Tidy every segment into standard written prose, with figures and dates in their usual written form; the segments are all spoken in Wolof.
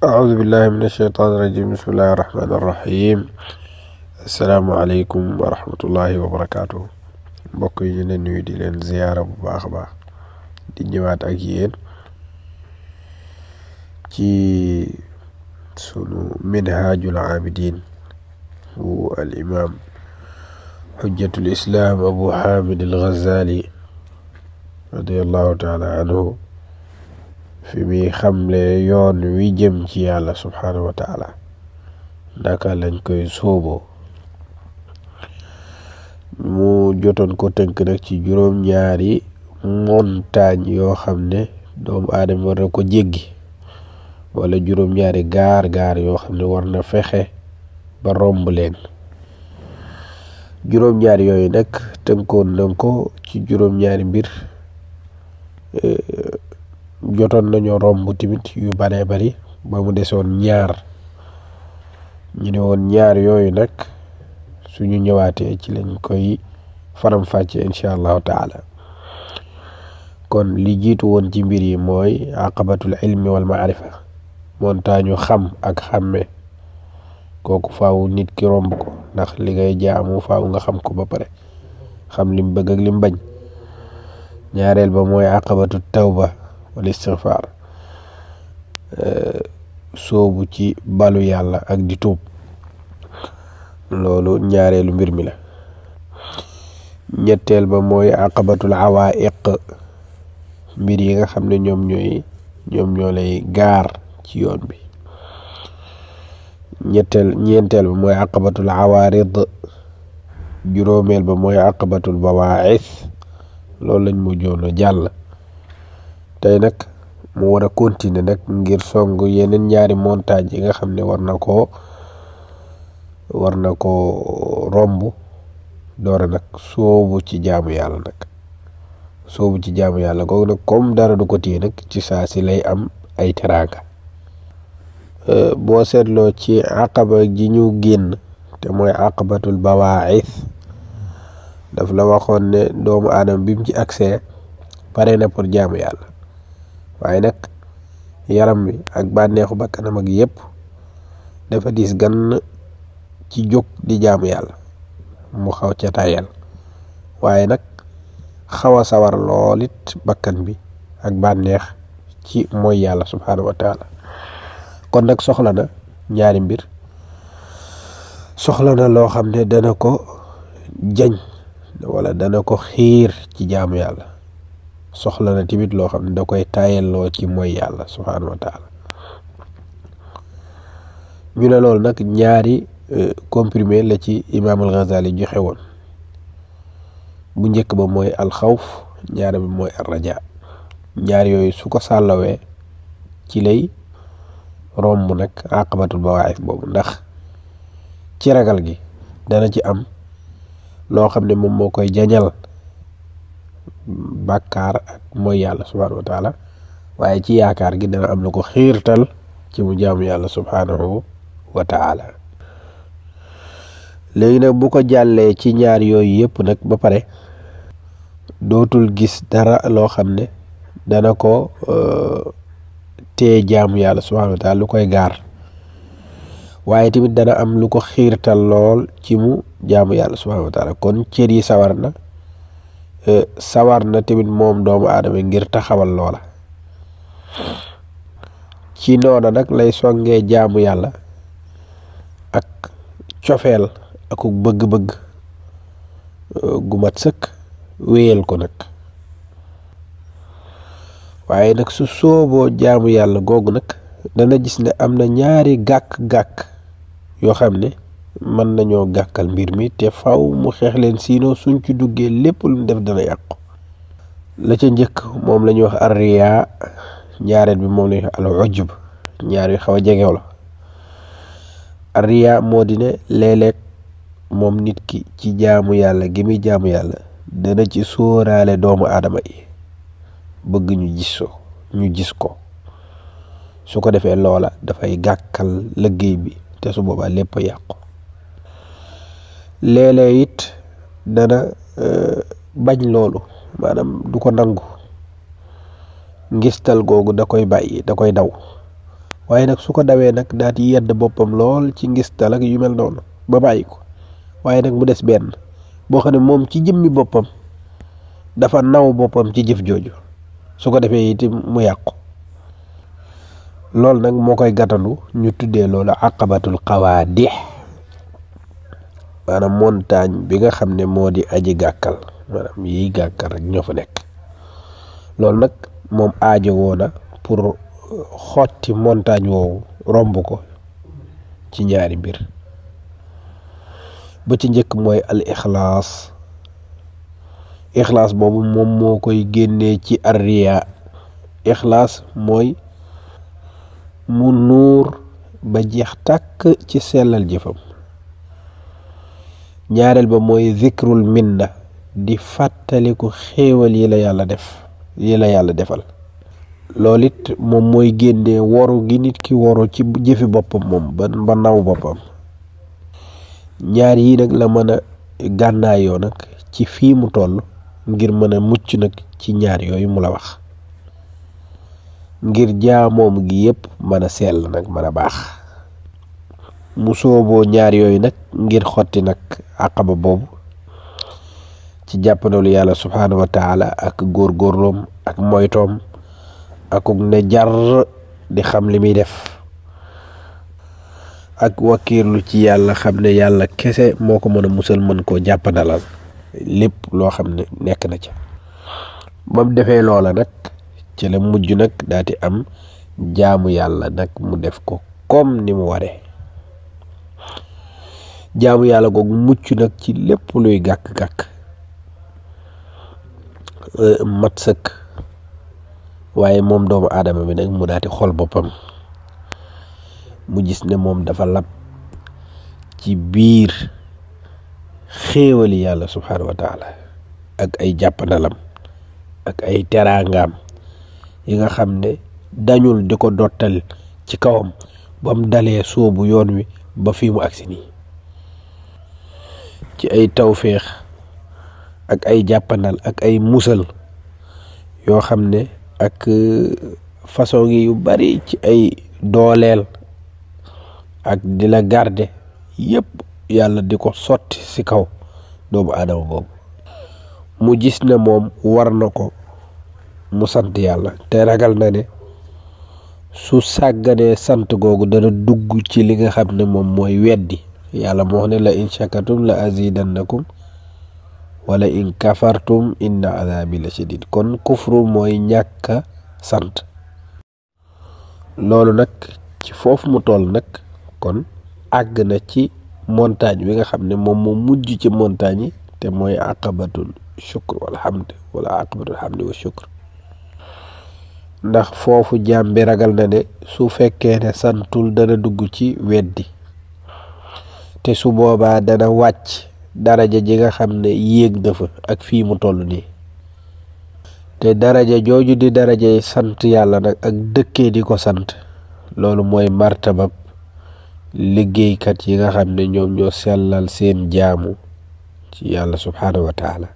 أعوذ بالله من الشيطان الرجيم. بسم الله الرحمن الرحيم. السلام عليكم ورحمة الله وبركاته. mbokk yi ñu leen nuyu di leen ziyaara bu baax a baax di ñëwaat ak yéen ci sunu minhajul abidin bu al imam hujjatul islam abu hamid al ghazali radiyallahu taala anhu fi mi xamle yoon wi jëm ci yàlla subhanahu wa taala naka lañ koy sóoboo. mu jotoon ko tënk nag ci juróom-ñaari montagne yoo xam ne doomu aadama war na ko jéggi, wala juróom-ñaari gaar yoo xam ne war na fexe ba romb leen. juróom-ñaari yooyu nag tënkoon nañ ko ci juróom-ñaari mbir. jotoon nañoo romb tamit yu baree bari ba mu desoon ñaar. ñu ne woon ñaar yooyu nag suñu ñëwaatee ci lañ koy faram-fàcce incha allahu taala. kon li jiitu woon ci mbir yi mooy aqabatul ilmi wal maarifa, montagne xam ak xàmme. kooku faaw nit ki romb ko, ndax li ngay jaamu faaw nga xam ko ba pare, xam lim bëgg ak lim bañ. ñaareel ba mooy aqabatu tawba wal istighfar, soobu ci balu yàlla ak di tuub. loolu ñaareelu mbir mi la. ñetteel ba mooy aqabatul awaiq, mbir yi nga xam ne ñoom ñoo lay gaar ci yoon bi. ñeenteel ba mooy aqabatul awarid. juróomeel ba mooy aqabatul bawaa'is. loolu lañ mujjoon a jàll. tey nag mu war a continuer nag ngir song yeneen ñaari montagne yi nga xam ne war na ko romb doora nag soobu ci jaamu yàlla googu nag comme dara du ko téye nag ci saa si lay am ay teraanga. boo seetloo ci aqaba ji ñu génn te mooy aqabatul bawaa'is, daf la waxoon ne doomu aadama bi mu ci accès pare na pour jaamu yàlla, waaye nag yaram wi ak bànneexu bakkanam ak yépp dafa diis gann ci jóg di jaamu yàlla. mu xaw ca tayal, waaye nag xaw a sawar lool it bakkan bi ak bànneex ci mooy yàlla subhaanahu wa taala. kon nag soxla na ñaari mbir. soxla na loo xam ne dana ko jañ wala dana ko xiir ci jaamu yàlla. soxla na tamit loo xam ne da koy tayalloo ci mooy yàlla subhaanahu wa taala. ñu ne loolu nag ñaari comprimé la ci imaam al-Ghazali joxe woon. bu njëkk ba mooy alxawf, ñaari bi mooy arraja. ñaar yooyu su ko sàllawee ci lay romb nag aqabatul bawaa'is boobu, ndax ci ragal gi dana ci am loo xam ne moom moo koy jañal bàkkaar ak mooy yàlla subhaanahu wa taala, waaye ci yaakaar gi dana am lu ko xiirtal ci mu jaamu yàlla subhaanahu wa taala. léegi nag bu ko jàllee ci ñaar yooyu yëpp nag ba pare dootul gis dara loo xam ne dana ko tee jaamu yàlla subhaanahu wa taala, lu koy gaar, waaye tamit dana am lu ko xiirtal lool ci mu jaamu yàlla subhaanahu wa taala. kon cër yi sawar na tamit moom doomu aadama ngir taxawal loola. ci noona nag lay songee jaamu yàlla ak cofeel aku bëgg-bëgg gu mat sëkk, wéyal ko nag. waaye nag su sooboo jaamu yàlla googu nag dana gis ne am na ñaari gàkk-gàkk yoo xam ne mën nañoo gàkkal mbir mi, te faw mu xeex leen, sinon suñ ci duggee lépp lu def dana yàqu. la ca njëkk moom la ñuy wax arriya, ñaareel bi moom la ñuy wax al ujub. ñaar yu xaw a jegew la. arriya moo di ne léeg-léeg moom nit ki ci jaamu yàlla gi muy jaamu yàlla dana ci sóoraale doomu aadama yi, bëgg ñu gis ko. su ko defee loola dafay gàkkal liggéey bi, te su boobaa lépp a yàqu. léeg-léeg it dana bañ loolu, maanaam du ko nangu. ngistal googu da koy bàyyi, da koy daw, waaye nag su ko dawee nag daal di yedd boppam lool ci ngistal ak yu mel noonu ba bàyyi ko. waaye nag mu des benn boo xam ne moom ci jëmmi boppam dafa naw boppam ci jëf jooju, su ko defee itam mu yàqu. loolu nag moo koy gàttandu ñu tuddee loolu aqabatul qawaadix, maanaam montagne bi nga xam ne moo di aji gàkkal, maanaam yiy gàkkal rek ñoo fa nekk. loolu nag moom aajo woona pour xotti montagne woowu romb ko ci ñaari mbir. ba ci njëkk mooy al ixlaas. ixlaas boobu moom moo koy génnee ci arriya. ixlaas mooy mu nuur ba jeex tàkk ci sellal jëfam. ñaareel ba mooy zikrul minna, di fàttaliku xéewal yi la yàlla def, yi la yàlla defal. loolu it moom mooy génnee woru gi nit ki woru ci jëfi boppam moom ba naw boppam. ñaar yi nag la mën a gànnaayoo nag ci fii mu toll ngir mën a mucc nag ci ñaar yooyu mu la wax, ngir jaamoom gi yépp mën a sell nag mën a baax. mu sooboo ñaar yooyu nag ngir xotti nag aqaba boobu ci jàppandalu yàlla subhaanahu wa taala ak góorgóorloom ak moytoom akuk ne jar di xam li muy def ak wakiirlu ci yàlla, xam ne yàlla kese moo ko mën a musal, mën koo jàppandalal lépp loo xam ne nekk na ca. ba mu defee loola nag ci la mujj nag daati am jaamu yàlla nag mu def ko comme ni mu waree. jaamu yàlla googu mucc nag ci lépp luy gàkk-gàkk mat sëkk. waaye moom doomu aadama bi nag mu daati xool boppam, mu gis ne moom dafa lab ci biir xéewali yàlla subhaanahu wa taala ak ay jàppandalam ak ay teraangaam yi nga xam ne dañul di ko dottal ci kawam ba mu dalee soobu yoon wi ba fii mu agsi nii, ci ay tawféex ak ay jàppandal ak ay musal yoo xam ne ak façon gi yu bari ci ay dooleel ak di la garder yépp yàlla di ko sotti ci kaw doomu aadama boobu. mu gis ne moom war na ko mu sant yàlla, te ragal na ne su sàgganee sant googu dana dugg ci li nga xam ne moom mooy weddi yàlla. moo wax ne la in shakartum la azidannakum wala in kafartum inna azabi la shadid. kon kufru mooy ñàkk sant. loolu nag ci foofu mu toll nag kon àgg na ci montagne bi nga xam ne moom moo mujj ci montagne yi, te mooy aqabatul shukr wal hamd wala aqabatul hamdi wa shukr. ndax foofu jaam bi ragal na ne su fekkee ne santul dana dugg ci weddi, te su boobaa dana wàcc daraja ji nga xam ne yéeg na fa ak fii mu toll nii. te daraja jooju di darajay sant yàlla nag ak dëkkee di ko sant, loolu mooy martabab liggéeykat yi nga xam ne ñoom ñoo sellal seen jaamu ci yàlla subhaanahu wa taala.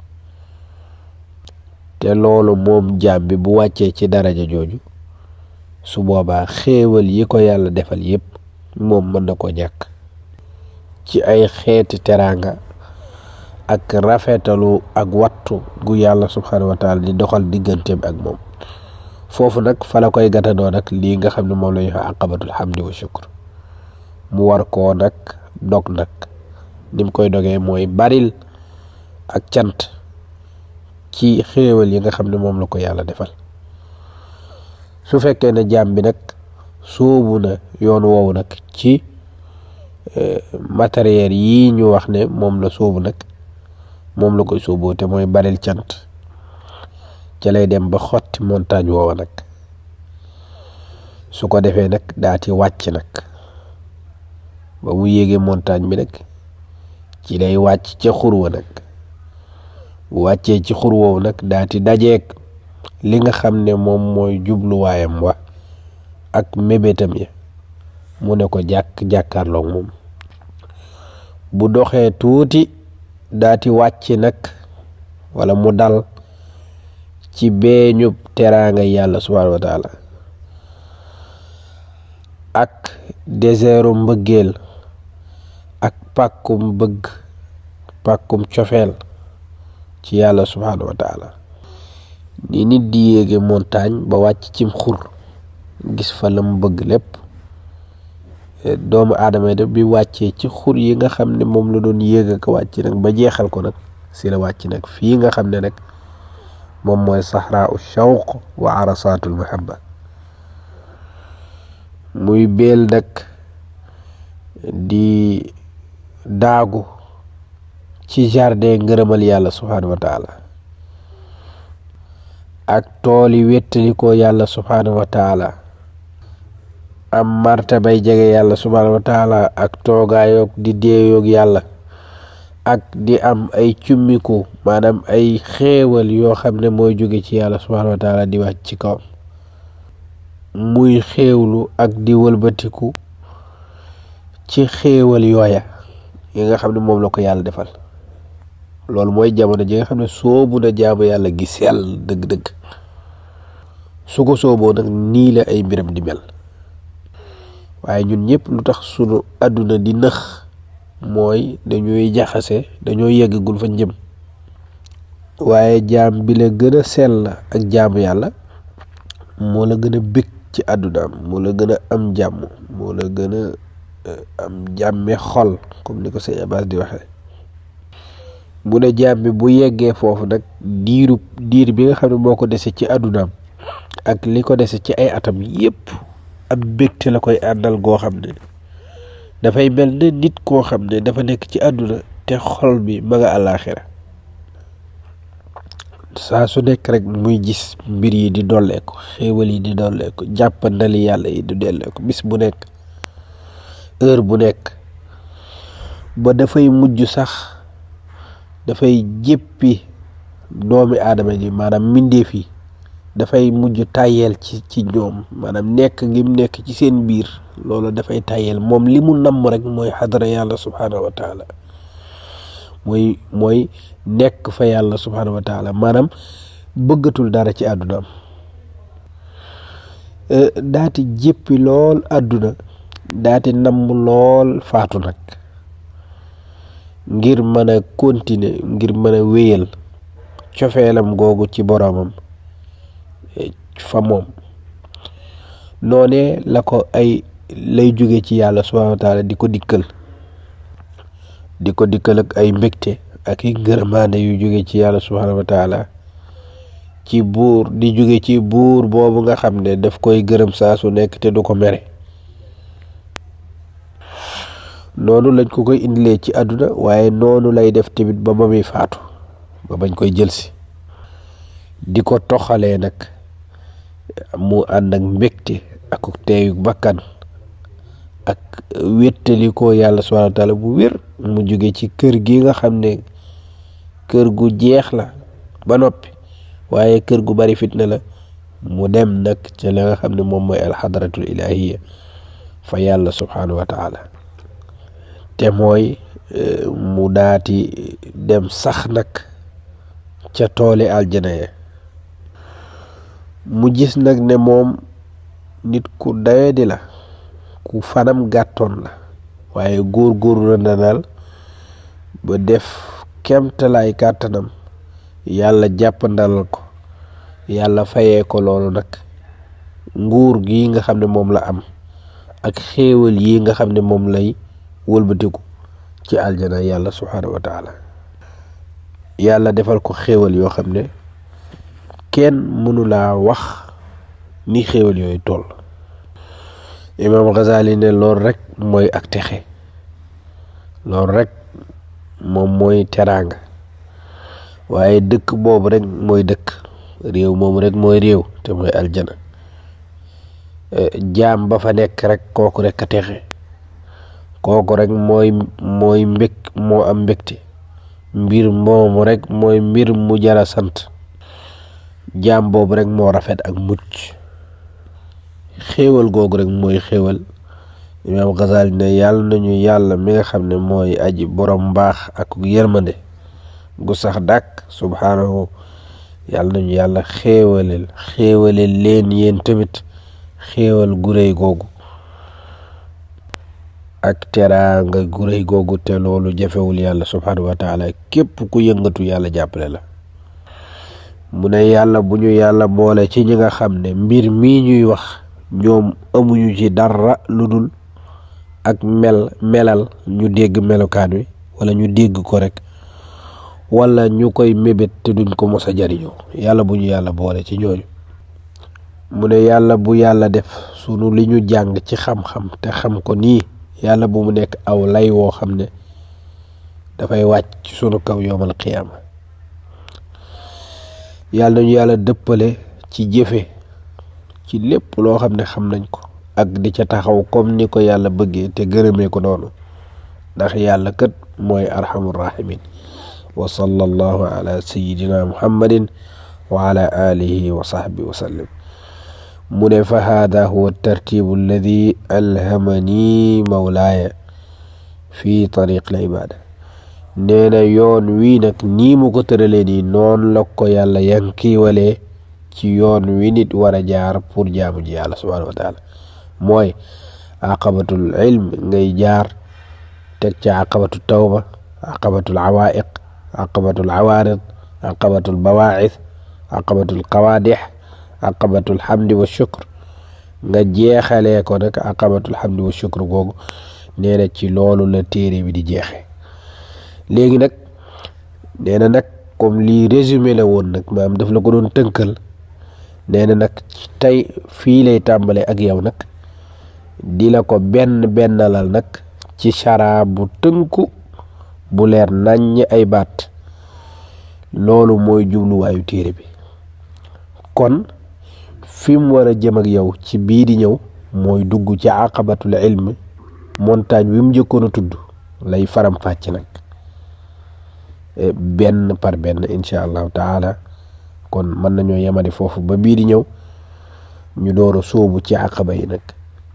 te loolu moom jaam bi bu wàccee ci daraja jooju, su boobaa xéewal yi ko yàlla defal yépp moom mën na ko ñàkk ci ay xeeti teraanga ak rafetalu ak wattu gu yàlla subhaanahu wa taala di doxal digganteem ak moom. foofu nag fa la koy gàttandoo nag lii nga xam ne moom la ñuy wax aqabatul hamdi wa shukr. mu war koo nag dog nag ni mu koy dogee mooy baril ak cant ci xéewal yi nga xam ne moom la ko yàlla defal. su fekkee ne jaam bi nag sóobu na yoon woowu nag ci matériel yi ñu wax ne moom la sóobu nag, moom la koy sóoboo te mooy baril cant, ca lay dem ba xotti montagne woowa nag. su ko defee nag daati wàcc nag ba mu yéegee montagne bi nag ci lay wàcc ca xurwa nag. bu wàccee ci xur woowu nag daati dajeeg li nga xam ne moom mooy jubluwaayam wa ak mébétam ya, mu ne ko jàkkaarloog moom. bu doxee tuuti daati wàcc nag wala mu dal ci beeñub teraanga yàlla subhaanahu wa taala. désertu mbëggeel ak pàkkum bëgg pàkkum cofeel ci yàlla subhanahu wa taala ni nit di yéege montagne ba wàcc cim xur gis fa lam bëgg lépp doomu aadama def bi wàccee ci xur yi nga xam ne moom la doon yéeg ak wàcc nag ba jeexal ko nag si la wàcc nag fii nga xam ne nag moom mooy sahraa'u shawq wa arasaatul mahabba muy beel nag di daagu ci jardin ngërëmal yàlla subhanahu wa taala ak tooli wettali ko yàlla subhanahu wa taala am martabay jege yàlla subhanahu wa taala ak toogaayoog di deeyoog yàlla ak di am ay cummiku maanaam ay xéewal yoo xam ne mooy jóge ci yàlla subhanahu wa taala di wàcc ci kawam muy xéewlu ak di wëlbatiku ci xéewal yooya yi nga xam ne moom la ko yàlla defal loolu mooy jamono ji nga xam ne soobu na jaamu yàlla gi sell dëgg-dëgg su ko sooboo nag nii la ay mbiram di mel waaye ñun ñëpp lu tax sunu àdduna di nëx mooy dañuy jaxase dañoo yeggagul fa njëm waaye jaam bi la gën a sell ak jaamu yàlla moo la gën a bég ci àddunaam moo la gën a am jàmm moo la gën a am jàmme xol comme ni ko sëñ Abbas di waxee mu ne jaam bi bu yeggee foofu nag diir bi nga xam ne moo ko dese ci àddunaam ak li ko dese ci ay atam yépp am bégte la koy àndal goo xam ne dafay mel ne nit koo xam ne dafa nekk ci àdduna te xol bi ma nga àllaaxira saa su nekk rek muy gis mbir yi di dolleeku xéewal yi di dolleeku jàppandali yàlla yi di dolleeku bis bu nekk heure bu nekk ba dafay mujj sax dafay jéppi doomi aadama ji maanaam mbindeef yi dafay mujj tàyyeel ci ñoom maanaam nekk ngim nekk ci seen biir loolu dafay tàyyeel moom li mu namm rek mooy xadara yàlla subhanahu wa taala mooy nekk fa yàlla subhanahu wa taala maanaam bëggatul dara ci àddunaam daati jéppi lool àdduna daati namm lool faatu nag ngir mën a continuer ngir mën a wéyal cofeelam googu ci boroomam fa moom noonee la ko ay lay jóge ci yàlla subhanahu wa taala di ko dikkal ak ay mbégte ak i ngërëmaande yu jóge ci yàlla subhanahu wa taala ci buur di jóge ci buur boobu nga xam ne daf koy gërëm saa su nekk te du ko mere noonu lañ ko koy indilee ci àdduna waaye noonu lay def tamit ba muy faatu ba bañ koy jëlsi di ko toxalee nag mu ànd ak mbégte ak teeyu bakkan ak wéttali ko yàlla subhanahu wa taala bu wér mu jóge ci kër gi nga xam ne kër gu jeex la ba noppi waaye kër gu bari fitna la mu dem nag ca la nga xam ne moom mooy alxadratul ilahiya fa yàlla subhanahu wa taala te mooy mu daati dem sax nag ca tooli aljana ya mu gis nag ne moom nit ku doyadi la ku fanam gàttoon la waaye góor-góorlu na daal ba def kemtalaay kàttanam yàlla jàppandalal ko yàlla fayee ko loolu nag nguur gi nga xam ne moom la am ak xéewal yi nga xam ne moom lay wëlbatiku ci aljana yàlla subhanahu wa taala yàlla defal ko xéewal yoo xam ne kenn mënulaa wax ni xéewal yooyu toll Imam Ghazali ne loolu rek mooy ak texe loolu rek moom mooy teraanga waaye dëkk boobu rek mooy dëkk réew moom rek mooy réew te mooy aljana jaam ba fa nekk rek kooku rek a texe kooku rek mooy mbég moo am mbégte mbir moomu rek mooy mbir mu jara sant jaam boobu rek moo rafet ak mucc xéewal googu rek mooy xéewal Imaam Ghazali ne yàlla nañu yàlla mi nga xam ne mooy aji borom mbaax ak yërmande gu sax dàkk subhaanahu yàlla nañu yàlla xéewaleel leen yéen tamit xéewal gu réy googu ak teraanga gu rëy googu te loolu jafewul yàlla subhanahu wa taala képp ku yëngatu yàlla jàppale la. mu ne yàlla bu ñu yàlla boole ci ñi nga xam ne mbir mii ñuy wax ñoom amuñu ci dara lu dul ak melal ñu dégg melokaan wi wala ñu dégg ko rek wala ñu koy mébét te duñ ko mos a jariñoo. yàlla bu ñu yàlla boole ci ñooñu. mu ne yàlla bu yàlla def sunu li ñu jàng ci xam-xam te xam ko nii yàlla bu mu nekk aw lay woo xam ne dafay wàcc ci sunu kaw yowmal qiyaama. yàlla nañu yàlla dëppale ci jëfe ci lépp loo xam ne xam nañ ko ak di ca taxaw comme ni ko yàlla bëggee te gërëmee ko noonu ndax yàlla kat mooy arhamur rahimin. wa sallallahu ala sayyidina muhammadin wa ala alihi wa sahbihi wa sallam. mu ne fa hada huwa tartibu alladi alhamani mawlaaya fi tariq al ibada. nee na yoon wii nag nii mu ko tëralee nii noonu la ko yàlla yankiiwalee ci yoon wi nit war a jaar pour jaamu ji yàlla subhanahu wa taala. mooy aqabatul ilm ngay jaar teg ca aqabatu tawba, aqabatul awaiq, aqabatul awaarid, aqabatul bawaa'ith, aqabatul qawaadix, aqabatul hamdi wa shukr. nga jeexalee ko nag aqabatul hamdi wa shukr googu nee na ci loolu la téere bi di jeexe. léegi nag nee na nag comme lii résumé la woon nag maam daf la ko doon tënkal. nee na nag tey fii lay tàmbale ak yow nag di la ko bennalal nag ci chara bu tënku bu leer naññ ay baat. loolu mooy jubluwaayu téere bi. kon fi mu war a jëm ak yow ci bii di ñëw mooy dugg ci aqabatul ilm, montagne bi mu njëkkoon a tudd lay faram fàcc nag benn par benn incha allahu taala. kon mën nañoo yemale foofu ba bii di ñëw ñu door a sóobu ci aqaba yi nag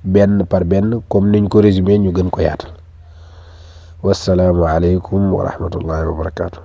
benn par benn comme niñ ko résumé ñu gën ko yaatal. wassalaamu aleykum wa rahmatullahi wa barakaatu.